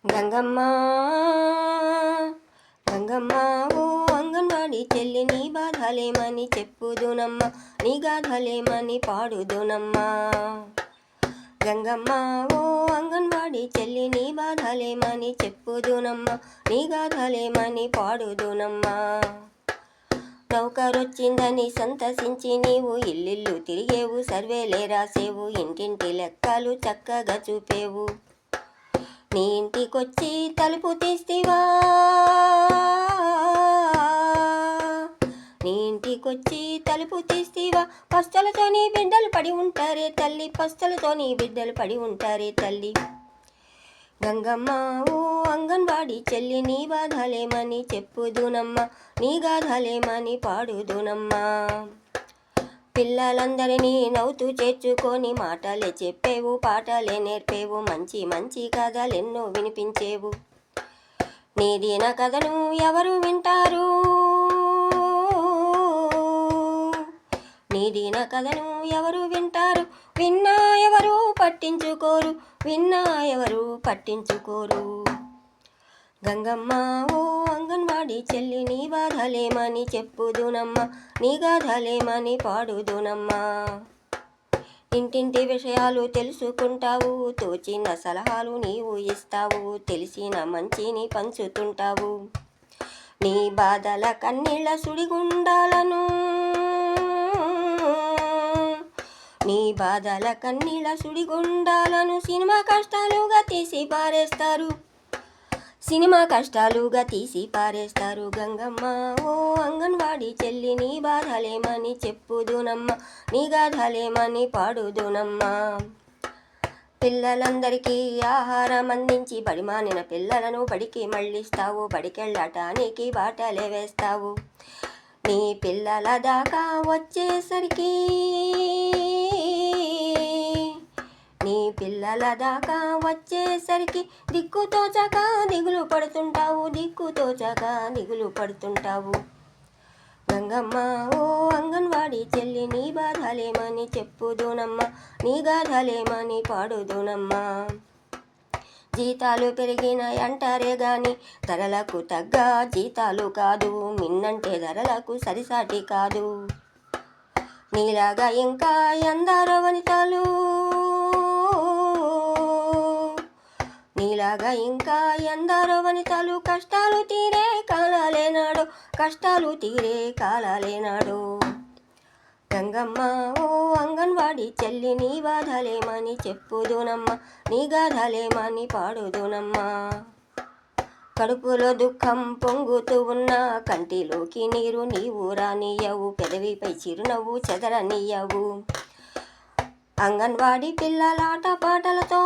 గంగమ్మ గంగమ్మ ఓ అంగన్వాడి చెల్లి నీ బాధలేమని చెప్పుదునమ్మ, నీ గాథలేమని పాడుదునమ్మా. గంగమ్మ ఓ అంగన్వాడి చెల్లి నీ బాధలేమని చెప్పుదునమ్మ, నీ గాథలేమని పాడుదునమ్మా. నౌకరొచ్చిందని సంతసించి నీవు ఇల్లిల్లు తిరిగేవు, సర్వేలే రాసేవు, ఇంటింటి లెక్కలు చక్కగా చూపేవు. నీ ఇంటికొచ్చి తలుపు తీస్తివా, నీ ఇంటికొచ్చి తలుపు తీస్తివా, పస్తులతో నీ బిడ్డలు పడి ఉంటారే తల్లి, పస్తులతో నీ బిడ్డలు పడి ఉంటారే తల్లి. గంగమ్మ ఓ అంగన్వాడి చెల్లి నీ బాధలేమని చెప్పుదునమ్మ, నీ గాథలేమని పాడుదునమ్మా. పిల్లలందరినీ నవ్వుతూ చేర్చుకొని మాటలే చెప్పేవు, పాటలే నేర్పేవు, మంచి మంచి కథలెన్నో వినిపించేవు. నీదిన కథను ఎవరు వింటారు, నీదిన కథను ఎవరు వింటారు, విన్నా ఎవరు పట్టించుకోరు, విన్నా ఎవరు పట్టించుకోరు. గంగమ్మ ఓ అంగన్వాడి చెల్లి నీ బాధలేమని చెప్పుదునమ్మ, నీ గాథలేమని పాడుదునమ్మా. ఇంటింటి విషయాలు తెలుసుకుంటావు, తోచిన సలహాలు నీవు ఇస్తావు, తెలిసిన మంచిని పంచుతుంటావు. నీ బాధల కన్నీళ్ళ సుడిగుండాలను, నీ బాధల కన్నీళ్ళ సుడిగుండాలను సినిమా కష్టాలుగా తీసి పారేస్తారు, సినిమా కష్టాలుగా తీసి పారేస్తారు. గంగమ్మ ఓ అంగన్వాడి చెల్లి నీ బాధలేమని చెప్పుదునమ్మ, నీ గాథలేమని పాడుదునమ్మా. పిల్లలందరికీ ఆహారం అందించి బడిమానిన పిల్లలను బడికి మళ్ళిస్తావు, బడికెళ్ళటానికి బాటలే వేస్తావు. నీ పిల్లల దాకా వచ్చేసరికి, నీ పిల్లల దాకా వచ్చేసరికి దిక్కుతోచక దిగులు పడుతుంటావు, దిక్కుతోచక దిగులు పడుతుంటావు. గంగమ్మ ఓ అంగన్వాడి చెల్లి నీ బాధలేమని చెప్పుదునమ్మ, నీ గాథలేమని పాడుదునమ్మా. జీతాలు పెరిగిన అంటారే గాని ధరలకు తగ్గ జీతాలు కాదు, మిన్నంటే ధరలకు సరిసాటి కాదు. నీలాగా ఇంకా ఎందరో వనితలు, నీలాగా ఇంకా ఎందరో వనితలు కష్టాలు తీరే కాలాలేనాడు, కష్టాలు తీరే కాలాలేనాడు. గంగమ్మ ఓ అంగన్వాడి చెల్లి నీ బాధలేమని చెప్పుదునమ్మ, నీ గాథలేమని పాడుదునమ్మా. కడుపులో దుఃఖం పొంగుతూ ఉన్న కంటిలోకి నీరు నీవు రానియవు, పెదవిపై చిరునవ్వు చెదరనియవు. అంగన్వాడి పిల్లలాట పాటలతో,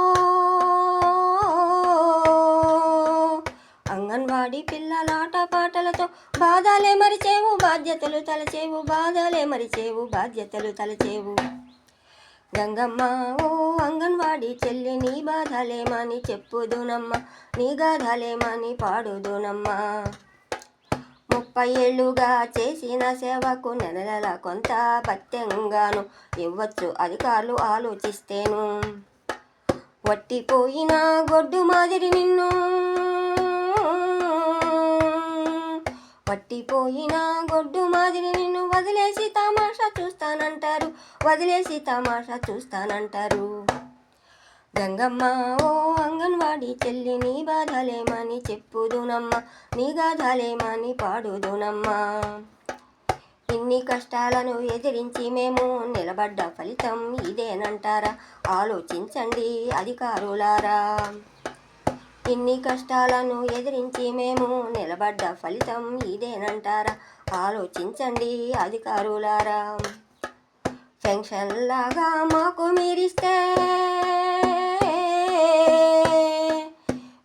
అంగన్వాడి పిల్లలాట పాటలతో బాధలే మరిచేవు, బాధ్యతలు తలచేవు, బాధలే మరిచేవు, బాధ్యతలు తలచేవు. గంగమ్మ ఓ అంగన్వాడి చెల్లి నీ బాధలేమని చెప్పుదునమ్మ, నీ గాథలేమని పాడుదునమ్మా. 30 ఏళ్ళుగా చేసిన సేవకు నెల కొంత భత్యంగాను ఇవ్వచ్చు అధికారులు ఆలోచిస్తేను. వట్టిపోయిన గొడ్డు మాదిరి నిన్ను, వట్టిపోయిన గొడ్డు మాదిరి నిన్ను వదిలేసి తమాషా చూస్తానంటారు, వదిలేసి తమాషా చూస్తానంటారు. గంగమ్మ ఓ అంగన్వాడి చెల్లి నీ బాధలేమని చెప్పుదునమ్మ, నీ గాథలేమని పాడుదునమ్మా. ఇన్ని కష్టాలను ఎదిరించి మేము నిలబడ్డ ఫలితం ఇదేనంటారా, ఆలోచించండి అధికారులారా. ఇన్ని కష్టాలను ఎదిరించి మేము నిలబడ్డ ఫలితం ఇదేనంటారా, ఆలోచించండి అధికారులారా. పెన్షన్ లాగా మాకు మీరిస్తే,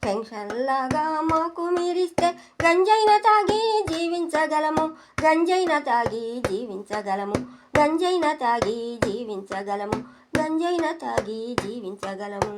పెన్షన్ లాగా మాకు మీరిస్తే గంజైన తాగి జీవించగలము, గంజైన తాగి జీవించగలము, గంజైన తాగి జీవించగలము, గంజైన తాగి జీవించగలము.